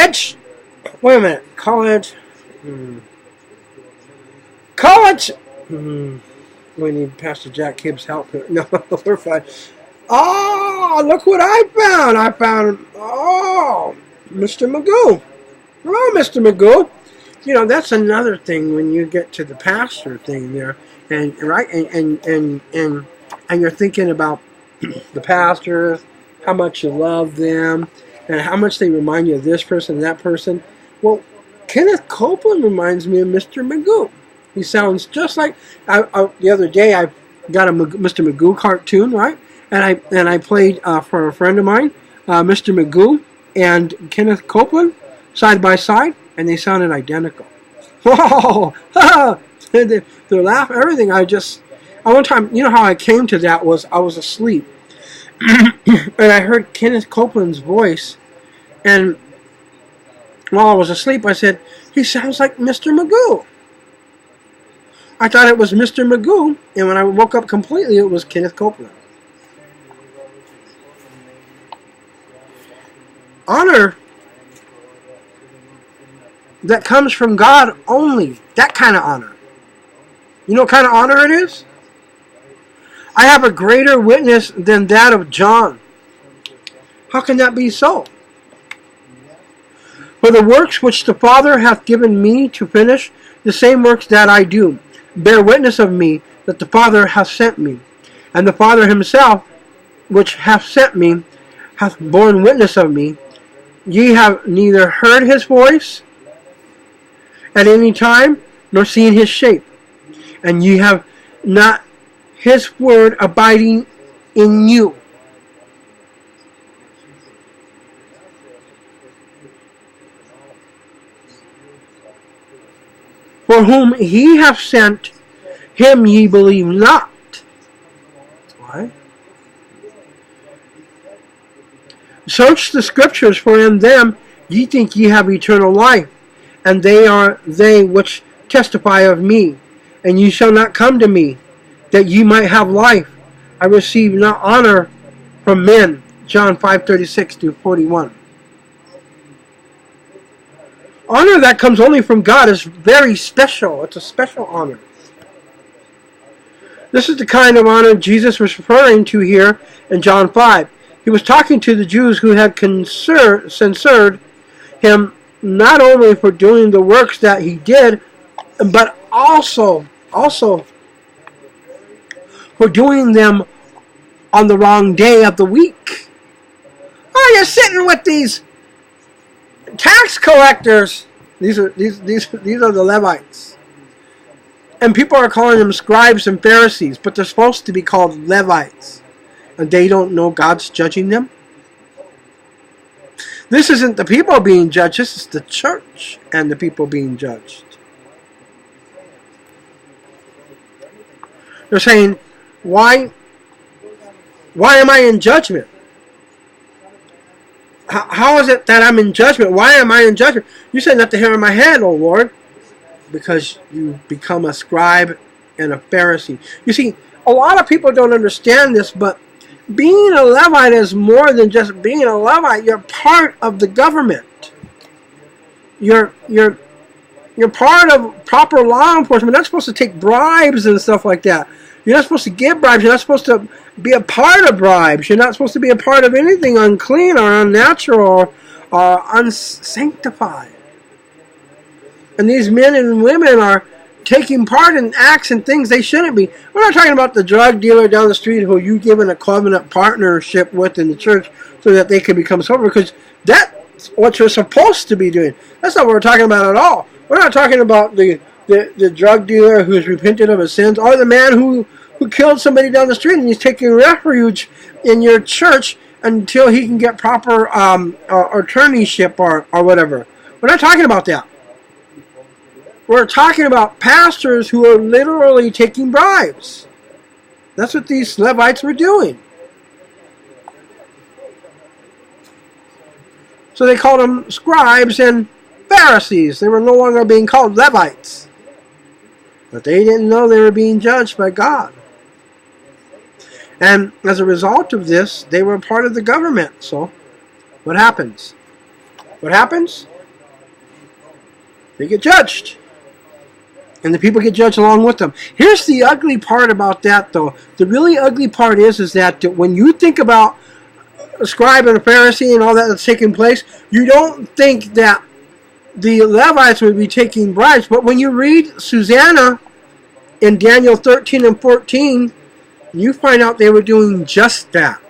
College? Wait a minute. College? College? We need Pastor Jack Hibbs' help here. No, we're fine. Oh, look what I found. I found, Mr. Magoo. Hello, Mr. Magoo. You know, that's another thing when you get to the pastor thing there. And right, and you're thinking about the pastors, how much you love them, and how much they remind you of this person and that person. Well, Kenneth Copeland reminds me of Mr. Magoo. He sounds just like the other day. I got a Mr. Magoo cartoon, right? And I played for a friend of mine, Mr. Magoo and Kenneth Copeland side by side, and they sounded identical. Whoa! Their laugh, everything. One time, you know how I came to that was I was asleep, and I heard Kenneth Copeland's voice, and while I was asleep, I said, "He sounds like Mr. Magoo." I thought it was Mr. Magoo, and when I woke up completely, it was Kenneth Copeland. Honor that comes from God only. That kind of honor. You know what kind of honor it is? I have a greater witness than that of John. How can that be so? For the works which the Father hath given me to finish, the same works that I do, bear witness of me that the Father hath sent me. And the Father himself, which hath sent me, hath borne witness of me. Ye have neither heard his voice at any time, nor seen his shape. And ye have not his word abiding in you. For whom he hath sent, him ye believe not. Why? Search the scriptures, for in them ye think ye have eternal life, and they are they which testify of me. And ye shall not come to me, that ye might have life. I receive not honor from men. John 5:36-41. Honor that comes only from God is very special. It's a special honor. This is the kind of honor Jesus was referring to here in John 5. He was talking to the Jews who had censured him not only for doing the works that he did, but also for doing them on the wrong day of the week. Oh, you're sitting with these tax collectors. These are the Levites. And people are calling them scribes and Pharisees, but they're supposed to be called Levites. And they don't know God's judging them. This isn't the people being judged, this is the church and the people being judged. They're saying, why am I in judgment? How is it that I'm in judgment? Why am I in judgment? You said not to hair on my head, O Lord, because you become a scribe and a Pharisee. You see, a lot of people don't understand this, but being a Levite is more than just being a Levite. You're part of the government. You're part of proper law enforcement. You're not supposed to take bribes and stuff like that. You're not supposed to give bribes. You're not supposed to be a part of bribes. You're not supposed to be a part of anything unclean or unnatural or unsanctified. And these men and women are taking part in acts and things they shouldn't be. We're not talking about the drug dealer down the street who you given a covenant partnership with in the church so that they can become sober, because that's what you're supposed to be doing. That's not what we're talking about at all. We're not talking about the drug dealer who's repented of his sins, or the man who killed somebody down the street and he's taking refuge in your church until he can get proper attorneyship or whatever. We're not talking about that. We're talking about pastors who are literally taking bribes. That's what these Levites were doing. So they called them scribes and Pharisees. They were no longer being called Levites. But they didn't know they were being judged by God. And as a result of this, they were part of the government. So what happens? What happens? they get judged. And the people get judged along with them. Here's the ugly part about that, though. The really ugly part is that when you think about a scribe and a Pharisee and all that that's taking place, you don't think that the Levites would be taking bribes. But when you read Susanna in Daniel 13 and 14, you find out they were doing just that.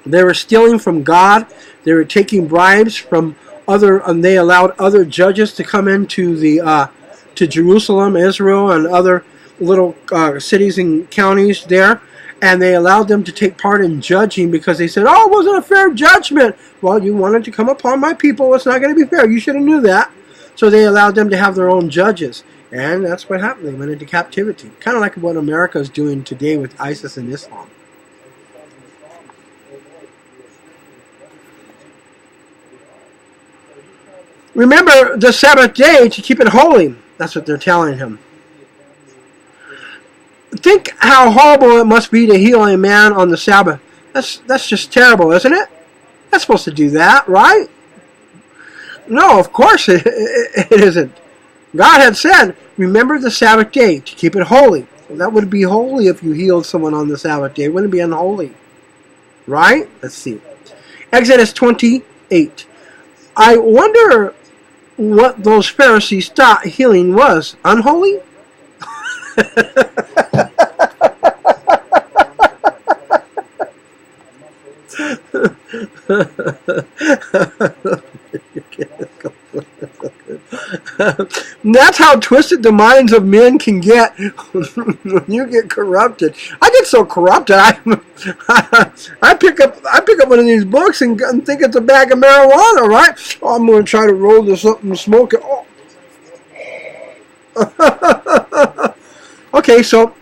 They were stealing from God. They were taking bribes from and they allowed other judges to come into to Jerusalem, Israel, and other little cities and counties there, and they allowed them to take part in judging because they said, "Oh, it wasn't a fair judgment." Well, you wanted to come upon my people. It's not going to be fair. You should have knew that. So they allowed them to have their own judges, and that's what happened. They went into captivity, kind of like what America is doing today with ISIS and Islam. Remember the Sabbath day to keep it holy. That's what they're telling him. Think how horrible it must be to heal a man on the Sabbath. That's just terrible, isn't it? Not supposed to do that, right? No, of course it isn't. God had said, remember the Sabbath day to keep it holy. Well, that would be holy if you healed someone on the Sabbath day. It wouldn't be unholy. Right? Let's see. Exodus 28. I wonder what those Pharisees thought healing was. Unholy? That's how twisted the minds of men can get when you get corrupted. I get so corrupted. I pick up one of these books and think it's a bag of marijuana. Right? Oh, I'm going to try to roll this up and smoke it. Oh. Okay, so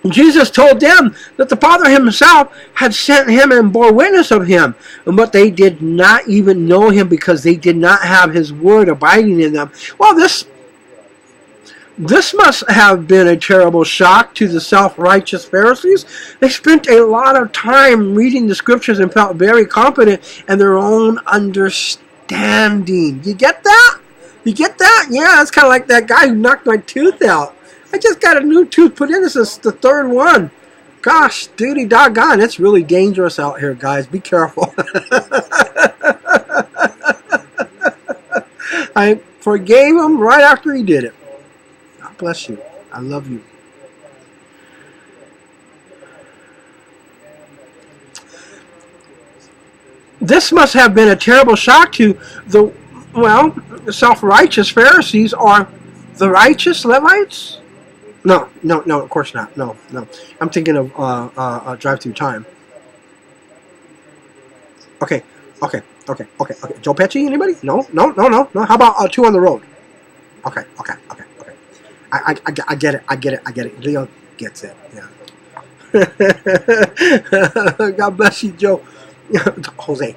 Jesus told them that the Father himself had sent him and bore witness of him, but they did not even know him because they did not have his word abiding in them. Well, this must have been a terrible shock to the self-righteous Pharisees. They spent a lot of time reading the scriptures and felt very confident in their own understanding. You get that? You get that? Yeah, it's kind of like that guy who knocked my tooth out. I just got a new tooth put in. This is the third one. Gosh, duty doggone. It's really dangerous out here, guys. Be careful. I forgave him right after he did it. God bless you. I love you. This must have been a terrible shock to the self-righteous Pharisees, or the righteous Levites. No, of course not. No. I'm thinking of drive-through time. Okay. Joe Pesci, anybody? No. How about Two on the Road? Okay. I get it. Leo gets it. Yeah. God bless you, Joe. Jose.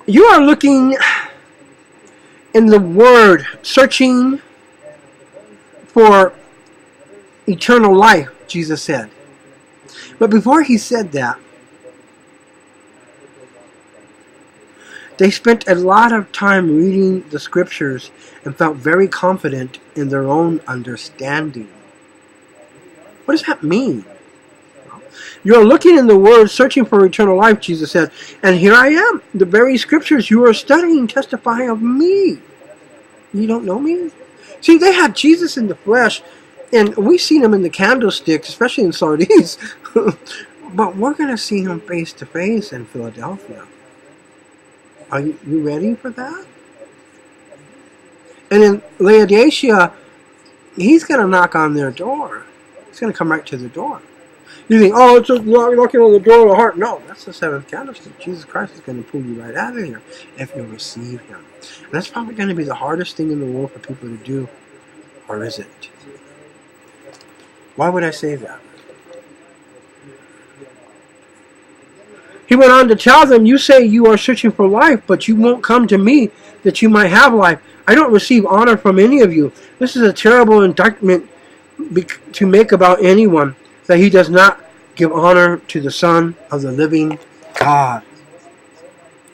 You are looking in the Word, searching for eternal life, Jesus said. But before he said that, they spent a lot of time reading the scriptures and felt very confident in their own understanding. What does that mean? You are looking in the Word, searching for eternal life, Jesus said, and here I am. The very scriptures you are studying testify of me. You don't know me? See, they had Jesus in the flesh, and we've seen him in the candlesticks, especially in Sardis. But we're going to see him face to face in Philadelphia. Are you ready for that? And in Laodicea, he's going to knock on their door. He's going to come right to the door. You think, oh, it's just knocking on the door of the heart. No, that's the seventh candlestick. Jesus Christ is going to pull you right out of here if you receive him. And that's probably going to be the hardest thing in the world for people to do. Or is it? Why would I say that? He went on to tell them, you say you are searching for life, but you won't come to me that you might have life. I don't receive honor from any of you. This is a terrible indictment to make about anyone, that he does not give honor to the Son of the living God.